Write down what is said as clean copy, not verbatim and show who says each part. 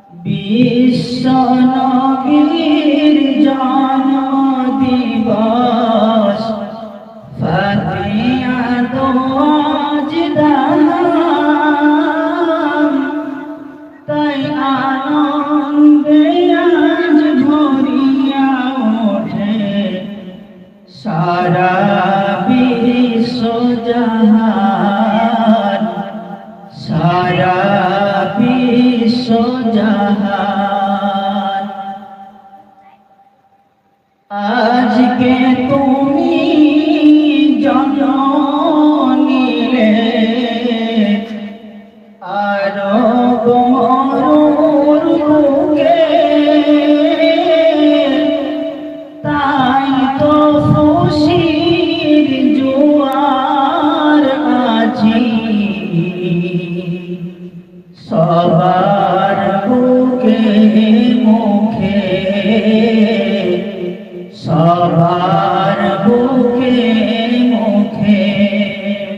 Speaker 1: বিশ্ব নবীর জন্ম দিবস ফাতিয়া দোয়াজ দাম, তাই আনন্দে আজ ভরিয়া ওঠে সারা বিশ্ব জাহান, সারা বিশ্ব জাহান। আজকে তুমি জন্ম নিলে আরব মরুর বুকে, তাই তো খুশির জোয়ার আজি সবার বুকে মুখে, সবার বুকে